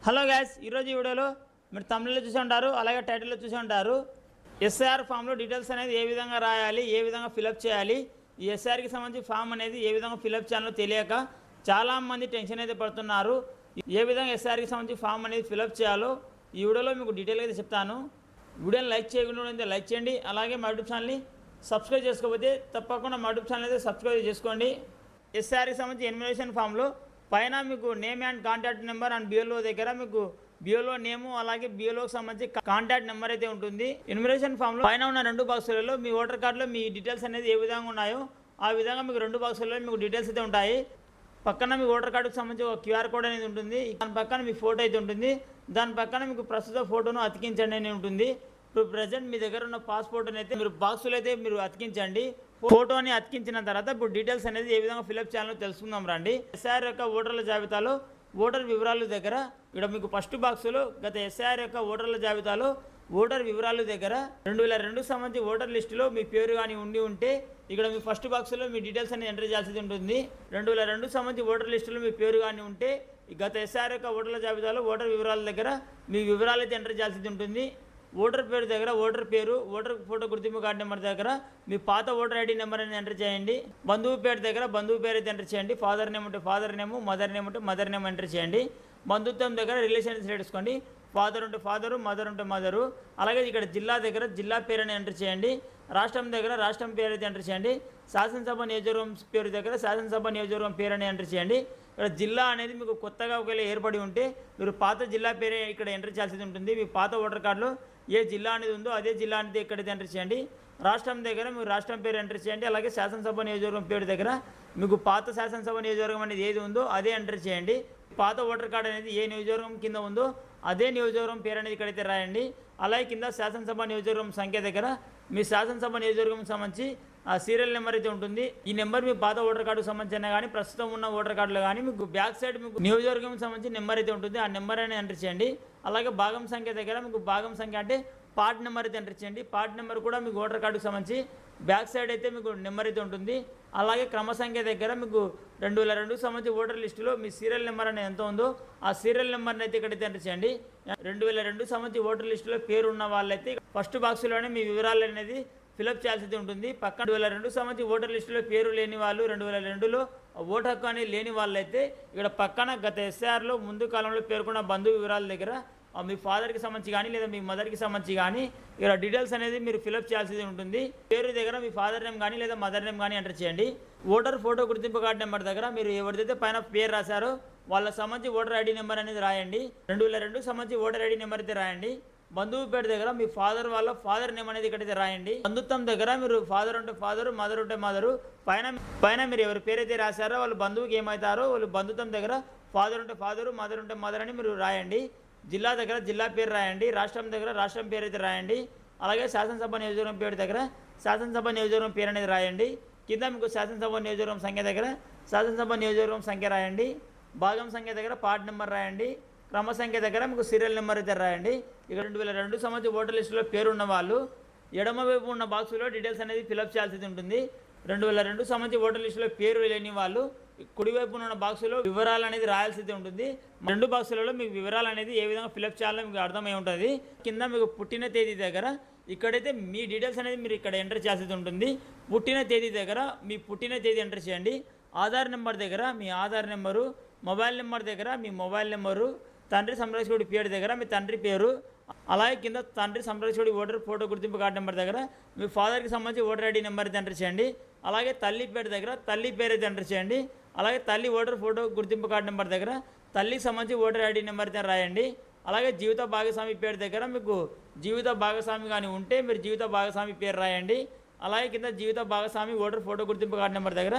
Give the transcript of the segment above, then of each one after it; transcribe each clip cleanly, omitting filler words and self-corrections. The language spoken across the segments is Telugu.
హలో గ్యాస్, ఈరోజు ఈ వీడియోలో మీరు తమిళలో చూసి ఉంటారు, అలాగే టైటిల్లో చూసి ఉంటారు. ఎస్ఐఆర్ ఫామ్లో డీటెయిల్స్ అనేది ఏ విధంగా రాయాలి, ఏ విధంగా ఫిలప్ చేయాలి, ఈ ఎస్ఐఆర్కి సంబంధించి ఫామ్ అనేది ఏ విధంగా ఫిలప్ చేయాలో తెలియక చాలామంది టెన్షన్ అయితే పడుతున్నారు. ఏ విధంగా ఎస్ఐఆర్కి సంబంధించి ఫామ్ అనేది ఫిలప్ చేయాలో ఈ వీడియోలో మీకు డీటెయిల్గా అయితే చెప్తాను. వీడియోని లైక్ చేయకుండా లైక్ చేయండి, అలాగే మా యూట్యూబ్ ఛానల్ని సబ్స్క్రైబ్ చేసుకోకపోతే తప్పకుండా మా యూట్యూబ్ ఛానల్ అయితే సబ్స్క్రైబ్ చేసుకోండి. ఎస్ఐఆర్కి సంబంధించి ఎన్యుమరేషన్ ఫామ్లో పైన మీకు name and contact number and BLO దగ్గర మీకు బిఎల్ఓ నేము అలాగే బిఎల్ఓకి సంబంధించి కాంటాక్ట్ నెంబర్ అయితే ఉంటుంది. ఎన్యుమరేషన్ ఫామ్లో పైన ఉన్న 2 బాక్సులలో మీ ఓటర్ కార్డులో మీ డీటెయిల్స్ అనేది ఏ విధంగా ఉన్నాయో ఆ విధంగా మీకు 2 బాక్సులలో మీకు డీటెయిల్స్ అయితే ఉంటాయి. పక్కన మీ ఓటర్ కార్డుకి సంబంధించి ఒక క్యూఆర్ కోడ్ అనేది ఉంటుంది. దాని పక్కన మీ ఫోటో అయితే ఉంటుంది. దాని పక్కన మీకు ప్రస్తుత ఫోటోను అతికించండి అని ఉంటుంది. ఇప్పుడు ప్రజెంట్ మీ దగ్గర ఉన్న పాస్పోర్ట్ని అయితే మీరు బాక్సులు అయితే మీరు అతికించండి. ఫోటోని అతికించిన తర్వాత ఇప్పుడు డీటెయిల్స్ అనేది ఏ విధంగా ఫిలప్ చేయాలో తెలుసుకుందాం రండి. ఎస్ఐఆర్ యొక్క ఓటర్ల జాబితాలో ఓటర్ వివరాలు దగ్గర ఇక్కడ మీకు ఫస్ట్ బాక్సులో గత ఎస్ఐఆర్ యొక్క ఓటర్ల జాబితాలో ఓటర్ వివరాలు దగ్గర 2002 సంబంధించి ఓటర్ లిస్టులో మీ పేరు కానీ ఉంటే ఇక్కడ మీ ఫస్ట్ బాక్సులో మీ డీటెయిల్స్ అనేది ఎంటర్ చేయాల్సి ఉంటుంది. 2002 సంబంధించి ఓటర్ లిస్టులో మీ పేరు కానీ ఉంటే గత ఎస్ఐఆర్ యొక్క ఓటర్ల జాబితాలో ఓటర్ వివరాల దగ్గర మీ వివరాలు అయితే ఎంటర్ చేయాల్సి ఉంటుంది. ఓటర్ పేరు దగ్గర ఓటర్ పేరు, ఓటర్ ఫోటో గుర్తింపు కార్డు నెంబర్ దగ్గర మీ పాత ఓటర్ ఐడి నెంబర్ అనేది ఎంటర్ చేయండి. బంధువు పేరు దగ్గర బంధువు పేరు అయితే ఎంటర్ చేయండి. ఫాదర్ నేమ్ ఉంటే ఫాదర్ నేమ్, మదర్ నేమ్ ఉంటే మదర్ నేమ్ ఎంటర్ చేయండి. బంధుత్వం దగ్గర రిలేషన్ తీసుకోండి. ఫాదర్ ఉంటే ఫాదరు, మదర్ ఉంటే మదరు. అలాగే ఇక్కడ జిల్లా దగ్గర జిల్లా పేరు అని ఎంటర్ చేయండి. రాష్ట్రం దగ్గర రాష్ట్రం పేరు అయితే ఎంటర్ చేయండి. శాసనసభ నియోజకవర్గం పేరు దగ్గర శాసనసభ నియోజకవర్గం పేరు అని ఎంటర్ చేయండి. ఇక్కడ జిల్లా అనేది మీకు కొత్తగా ఒకవేళ ఏర్పడి ఉంటే మీరు పాత జిల్లా పేరే ఇక్కడ ఎంటర్ చేయాల్సి ఉంటుంది. మీ పాత ఓటర్ కార్డులో ఏ జిల్లా అనేది ఉందో అదే జిల్లా అనేది ఇక్కడైతే ఎంటర్ చేయండి. రాష్ట్రం దగ్గర మీరు రాష్ట్రం పేరు ఎంటర్ చేయండి. అలాగే శాసనసభ నియోజకవర్గం పేరు దగ్గర మీకు పాత శాసనసభ నియోజకవర్గం అనేది ఏది ఉందో అదే ఎంటర్ చేయండి. పాత ఓటర్ కార్డు అనేది ఏ నియోజకవర్గం కింద ఉందో అదే నియోజకవర్గం పేరు అనేది ఇక్కడైతే రాయండి. అలాగే కింద శాసనసభ నియోజకవర్గం సంఖ్య దగ్గర మీ శాసనసభ నియోజకవర్గం సంబంధించి ఆ సీరియల్ నెంబర్ అయితే ఉంటుంది. ఈ నెంబర్ మీ పాత ఓటర్ కార్డుకు సంబంధించిన కానీ ప్రస్తుతం ఉన్న ఓటర్ కార్డులో కానీ మీకు బ్యాక్ సైడ్ మీకు నియోజకవర్గం సంబంధించి నెంబర్ అయితే ఉంటుంది. ఆ నెంబర్ అనేది ఎంటర్ చేయండి. అలాగే భాగం సంఖ్య దగ్గర మీకు భాగం సంఖ్య అంటే పార్ట్ నెంబర్ అయితే ఎంటర్ చేయండి. పార్ట్ నెంబర్ కూడా మీకు ఓటర్ కార్డుకు సంబంధించి బ్యాక్ సైడ్ అయితే మీకు నెంబర్ అయితే ఉంటుంది. అలాగే క్రమ సంఖ్య దగ్గర మీకు 2002 సంబంధించి ఓటర్ లిస్టులో మీ సీరియల్ నెంబర్ అనేది ఎంత ఉందో ఆ సీరియల్ నెంబర్ని అయితే ఇక్కడైతే ఎంటర్ చేయండి. 2002 సంబంధించి ఓటర్ లిస్టులో పేరు ఉన్న వాళ్ళైతే ఫస్ట్ బాక్స్లోనే మీ వివరాలు అనేది ఫిలప్ చేయాల్సి ఉంటుంది. పక్కన 2002 సంబంధించి ఓటర్ లిస్టులో పేరు లేని వాళ్ళు 2002లో ఓటు హక్కు అనేది లేని వాళ్ళైతే ఇక్కడ పక్కన గత ఎస్ఐఆర్లో ముందు కాలంలో పేర్కొన్న బంధువు వివరాల దగ్గర మీ ఫాదర్కి సంబంధించి కానీ లేదా మీ మదర్కి సంబంధించి కానీ ఇక్కడ డీటెయిల్స్ అనేది మీరు ఫిలప్ చేయాల్సి ఉంటుంది. పేరు దగ్గర మీ ఫాదర్ నేమ్ కానీ లేదా మదర్ నేమ్ కానీ ఎంటర్ చేయండి. ఓటర్ ఫోటో గుర్తింపు కార్డు నెంబర్ దగ్గర మీరు ఎవరిదైతే పైన పేరు రాశారో వాళ్ళ సంబంధించి ఓటర్ ఐడి నెంబర్ అనేది రాయండి. 2002 సంబంధించి ఓటర్ ఐడి నెంబర్ అయితే రాయండి. బంధువు పేరు దగ్గర మీ ఫాదర్ వాళ్ళ ఫాదర్ నేమ్ అనేది ఇక్కడైతే రాయండి. బంధుత్వం దగ్గర మీరు ఫాదర్ ఉంటే ఫాదరు, మదర్ ఉంటే మదరు. పైన మీరు ఎవరి పేరైతే రాశారో వాళ్ళు బంధువుకి ఏమవుతారో వాళ్ళు బంధుత్వం దగ్గర ఫాదర్ ఉంటే ఫాదరు, మదర్ ఉంటే మదర్ అని మీరు రాయండి. జిల్లా దగ్గర జిల్లా పేరు రాయండి. రాష్ట్రం దగ్గర రాష్ట్రం పేరు అయితే రాయండి. అలాగే శాసనసభ నియోజకవర్గం పేరు దగ్గర శాసనసభ నియోజకవర్గం పేరు అనేది రాయండి. కింద మీకు శాసనసభ నియోజకవర్గం సంఖ్య దగ్గర శాసనసభ నియోజకవర్గం సంఖ్య రాయండి. భాగం సంఖ్య దగ్గర పార్ట్ నెంబర్ రాయండి. క్రమ సంఖ్య దగ్గర మీకు సీరియల్ నెంబర్ అయితే రాయండి. ఇక 2002 సంబంధించి ఓటర్ లిస్టులో పేరు ఉన్న వాళ్ళు ఎడమ వైపు ఉన్న బాక్సులో డీటెయిల్స్ అనేది ఫిలప్ చేయాల్సి ఉంటుంది. 2002 సంబంధించి ఓటర్ లిస్టులో పేరు లేని వాళ్ళు కుడివైపు ఉన్న బాక్సులో వివరాలు అనేది రాయాల్సి ఉంటుంది. 2 బాక్సులలో మీకు వివరాలు అనేది ఏ విధంగా ఫిలప్ చేయాలో మీకు అర్థమై ఉంటుంది. కింద మీకు పుట్టిన తేదీ దగ్గర ఇక్కడైతే మీ డీటెయిల్స్ అనేది మీరు ఇక్కడ ఎంటర్ చేయాల్సి ఉంటుంది. పుట్టిన తేదీ దగ్గర మీ పుట్టిన తేదీ ఎంటర్ చేయండి. ఆధార్ నెంబర్ దగ్గర మీ ఆధార్ నెంబరు, మొబైల్ నెంబర్ దగ్గర మీ మొబైల్ నెంబరు, తండ్రి సంరక్షకుడి పేరు దగ్గర మీ తండ్రి పేరు, అలాగే కింద తండ్రి సంరక్షకుడి ఓటర్ ఫోటో గుర్తింపు కార్డు నెంబర్ దగ్గర మీ ఫాదర్కి సంబంధించి ఓటర్ ఐడి నెంబర్ అయితే ఎంటర్ చేయండి. అలాగే తల్లి పేరు దగ్గర తల్లి పేరు అయితే ఎంటర్ చేయండి. అలాగే తల్లి ఓటర్ ఫోటో గుర్తింపు కార్డు నెంబర్ దగ్గర తల్లికి సంబంధించి ఓటర్ ఐడి నెంబర్ అయితే రాయండి. అలాగే జీవిత భాగస్వామి పేరు దగ్గర మీకు జీవిత భాగస్వామి కానీ ఉంటే మీరు జీవిత భాగస్వామి పేరు రాయండి. అలాగే కింద జీవిత భాగస్వామి ఓటర్ ఫోటో గుర్తింపు కార్డు నెంబర్ దగ్గర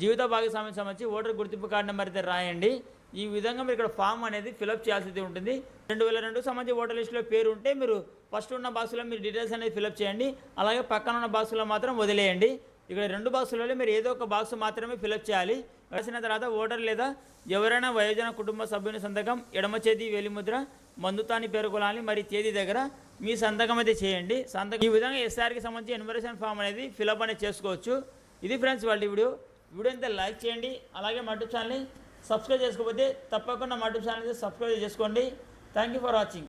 జీవిత భాగస్వామికి సంబంధించి ఓటర్ గుర్తింపు కార్డు నెంబర్ అయితే రాయండి. ఈ విధంగా మీరు ఇక్కడ ఫామ్ అనేది ఫిలప్ చేయాల్సి ఉంటుంది. 2002 సంబంధించి ఓటర్ లిస్టులో పేరు ఉంటే మీరు ఫస్ట్ ఉన్న బాక్సులో మీరు డీటెయిల్స్ అనేది ఫిలప్ చేయండి. అలాగే పక్కన ఉన్న బాక్సులో మాత్రం వదిలేయండి. ఇక్కడ 2 బాక్సులలో మీరు ఏదో ఒక బాక్స్ మాత్రమే ఫిలప్ చేయాలి. రాసిన తర్వాత ఓటర్ లేదా ఎవరైనా వయోజన కుటుంబ సభ్యుని సంతకం, ఎడమ చేతి వేలిముద్ర, బంధుత్వాన్ని పేర్కొనాలి. మరి తేదీ దగ్గర మీ సంతకం అయితే చేయండి. ఈ విధంగా ఎస్ఆర్కి సంబంధించి ఎన్యుమరేషన్ ఫామ్ అనేది ఫిలప్ అనేది చేసుకోవచ్చు. ఇది ఫ్రెండ్స్ వాళ్ళ వీడియో అంతా లైక్ చేయండి. అలాగే మా యూట్యూబ్ ఛానల్ని సబ్స్క్రైబ్ చేసుకోకపోతే తప్పకుండా మా యూట్యూబ్ ఛానల్ సబ్స్క్రైబ్ చేసుకోండి. Thank you for watching.